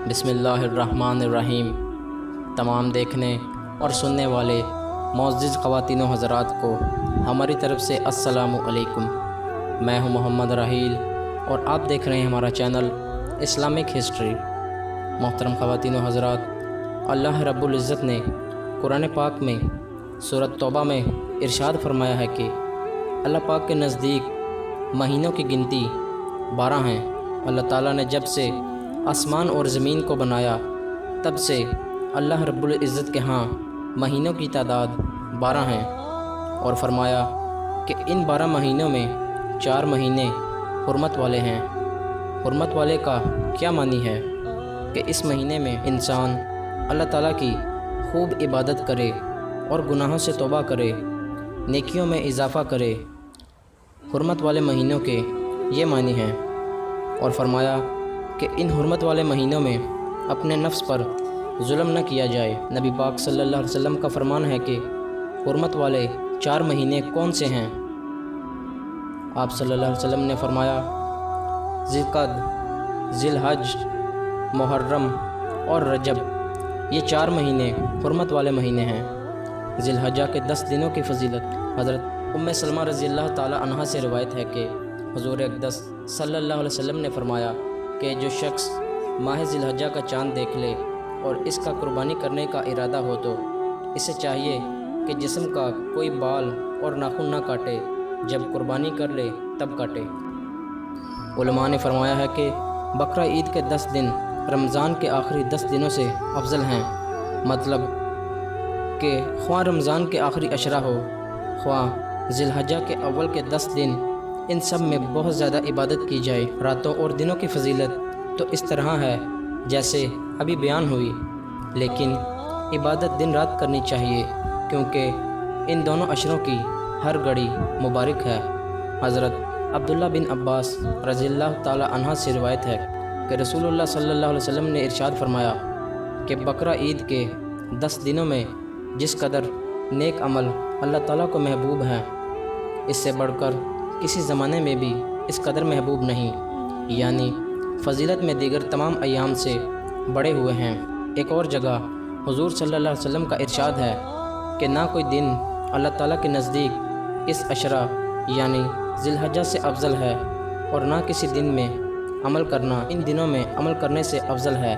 بسم اللہ الرحمن الرحیم۔ تمام دیکھنے اور سننے والے معزز خواتین و حضرات کو ہماری طرف سے السلام علیکم۔ میں ہوں محمد راحیل اور آپ دیکھ رہے ہیں ہمارا چینل اسلامک ہسٹری۔ محترم خواتین و حضرات، اللہ رب العزت نے قرآن پاک میں سورۃ توبہ میں ارشاد فرمایا ہے کہ اللہ پاک کے نزدیک مہینوں کی گنتی 12 ہیں۔ اللہ تعالیٰ نے جب سے آسمان اور زمین کو بنایا تب سے اللہ رب العزت کے ہاں مہینوں کی تعداد 12 ہیں، اور فرمایا کہ ان 12 مہینوں میں 4 مہینے حرمت والے ہیں۔ حرمت والے کا کیا معنی ہے؟ کہ اس مہینے میں انسان اللہ تعالیٰ کی خوب عبادت کرے اور گناہوں سے توبہ کرے، نیکیوں میں اضافہ کرے۔ حرمت والے مہینوں کے یہ معنی ہیں، اور فرمایا کہ ان حرمت والے مہینوں میں اپنے نفس پر ظلم نہ کیا جائے۔ نبی پاک صلی اللہ علیہ وسلم کا فرمان ہے کہ حرمت والے 4 مہینے کون سے ہیں؟ آپ صلی اللہ علیہ وسلم نے فرمایا ذی القعدہ، ذی الحج، محرم اور رجب، یہ 4 مہینے حرمت والے مہینے ہیں۔ ذی الحجہ کے 10 دنوں کی فضیلت۔ حضرت ام سلمہ رضی اللہ تعالی عنہا سے روایت ہے کہ حضور اقدس صلی اللہ علیہ وسلم نے فرمایا کہ جو شخص ماہ ذی الحجہ کا چاند دیکھ لے اور اس کا قربانی کرنے کا ارادہ ہو تو اسے چاہیے کہ جسم کا کوئی بال اور ناخن نہ کاٹے، جب قربانی کر لے تب کاٹے۔ علماء نے فرمایا ہے کہ بقرہ عید کے 10 دن رمضان کے آخری 10 دنوں سے افضل ہیں، مطلب کہ خواہ رمضان کے آخری عشرہ ہو، خواہ ذی الحجہ کے اول کے 10 دن، ان سب میں بہت زیادہ عبادت کی جائے۔ راتوں اور دنوں کی فضیلت تو اس طرح ہے جیسے ابھی بیان ہوئی، لیکن عبادت دن رات کرنی چاہیے کیونکہ ان دونوں عشروں کی ہر گھڑی مبارک ہے۔ حضرت عبداللہ بن عباس رضی اللہ تعالی عنہ سے روایت ہے کہ رسول اللہ صلی اللہ علیہ وسلم نے ارشاد فرمایا کہ بقرہ عید کے 10 دنوں میں جس قدر نیک عمل اللہ تعالیٰ کو محبوب ہے، اس سے بڑھ کر کسی زمانے میں بھی اس قدر محبوب نہیں، یعنی فضیلت میں دیگر تمام ایام سے بڑے ہوئے ہیں۔ ایک اور جگہ حضور صلی اللہ علیہ وسلم کا ارشاد ہے کہ نہ کوئی دن اللہ تعالیٰ کے نزدیک اس عشرہ یعنی ذی الحجہ سے افضل ہے، اور نہ کسی دن میں عمل کرنا ان دنوں میں عمل کرنے سے افضل ہے۔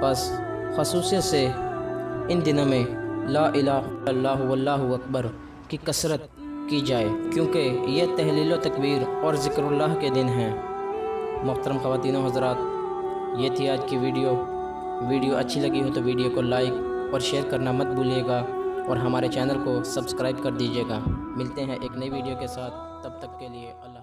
بس خصوصیت سے ان دنوں میں لا الہ الا اللہ واللہ اکبر کی کثرت کی جائے کیونکہ یہ تحلیل و تکبیر اور ذکر اللہ کے دن ہیں۔ محترم خواتین و حضرات، یہ تھی آج کی ویڈیو اچھی لگی ہو تو ویڈیو کو لائک اور شیئر کرنا مت بھولیے گا، اور ہمارے چینل کو سبسکرائب کر دیجیے گا۔ ملتے ہیں ایک نئی ویڈیو کے ساتھ، تب تک کے لیے اللہ